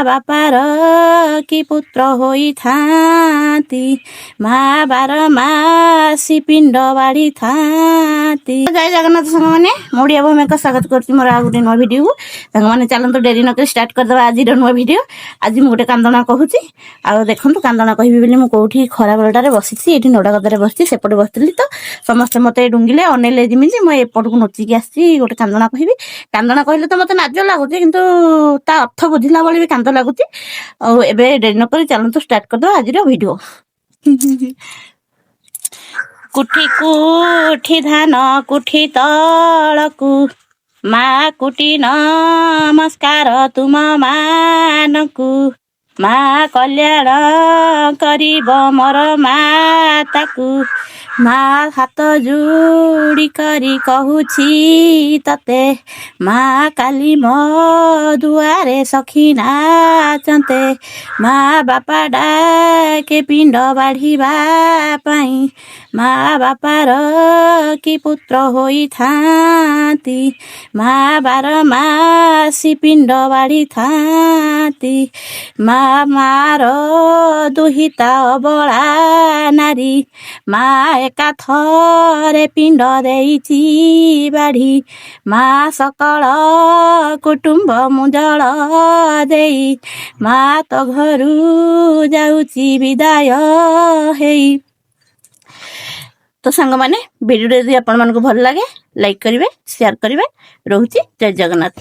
ବାପାର କି ପୁତ୍ର ହୋଇଥାନ୍ତି ମା ବାର ମାସି ପିଣ୍ଡ ବାଢ଼ିଥାନ୍ତି। ଜୟ ଜଗନ୍ନାଥ ସାଙ୍ଗମାନେ, ମୁଁ ଓଡ଼ିଆ ଭୂମିକା ସ୍ୱାଗତ କରୁଛି ମୋର ଆଉ ଗୋଟେ ନୂଆ ଭିଡ଼ିଓକୁ। ସାଙ୍ଗମାନେ ଚାଲନ୍ତୁ ଡେରି ନକରି ଷ୍ଟାର୍ଟ କରିଦେବା ଆଜିର ନୂଆ ଭିଡ଼ିଓ। ଆଜି ମୁଁ ଗୋଟେ କାନ୍ଦଣା କହୁଛି। ଆଉ ଦେଖନ୍ତୁ କାନ୍ଦଣା କହିବି ବୋଲି ମୁଁ କୋଉଠି ଖରାବେଳଟାରେ ବସିଛି, ଏଇଠି ନଡ଼ାଗଦାରେ ବସିଛି। ସେପଟେ ବସିଥିଲି ତ ସମସ୍ତେ ମତେ ଡୁଙ୍ଗିଲେ ଅନେଇଲେ ଯେମିତି ମୁଁ ଏପଟକୁ ନଚିକି ଆସିଛି ଗୋଟେ କାନ୍ଦଣା କହିବି। କାନ୍ଦଣା କହିଲେ ତ ମତେ ଲାଜ ଲାଗୁଛି, କିନ୍ତୁ ତା ଅର୍ଥ ବୁଝିଲା ଭଳି ବି କାନ୍ଦ ଲାଗୁଛି। ଆଉ ଏବେ ଡେରି ନକରି ଚାଲନ୍ତୁ ଷ୍ଟାର୍ଟ କରିଦେବା ଆଜିର ଭିଡ଼ିଓ। କୁଠି କୁଠି ଧାନ କୁଠି ତଳକୁ ମା କୁଟି ନମସ୍କାର ତୁମ ମାନଙ୍କୁ। ମା କଲ୍ୟାଣ କରିବ ମୋର ମାତାକୁ। ମା ହାତ ଯୋଡ଼ି କରି କହୁଛି ତତେ, ମା କାଲି ମୋ ଦୁଆରେ ସଖୀ ନାଚନ୍ତେ। ମା ବାପା ଡାକେ ପିଣ୍ଡ ବାଢ଼ିବା ପାଇଁ, ମା ବାପାର କି ପୁତ୍ର ହୋଇଥାନ୍ତି ମା ବାର ମାସି ପିଣ୍ଡ ବାଢ଼ିଥାନ୍ତି। ମା ମାର ଦୁହିତା ଅବଳା ନାରୀ, ମା ଏକାଥରେ ପିଣ୍ଡ ଦେଇଛି ବାଢ଼ି। ମା ସକଳ କୁଟୁମ୍ବ ମୁଁ ଜଳ ଦେଇ, ମା ତ ଘରୁ ଯାଉଛି ବିଦାୟ ହେଇ। ତ ସାଙ୍ଗମାନେ ଭିଡ଼ିଓ ଯଦି ଆପଣମାନଙ୍କୁ ଭଲ ଲାଗେ ଲାଇକ୍ କରିବେ, ସେୟାର କରିବେ। ରହୁଛି, ଜୟ ଜଗନ୍ନାଥ।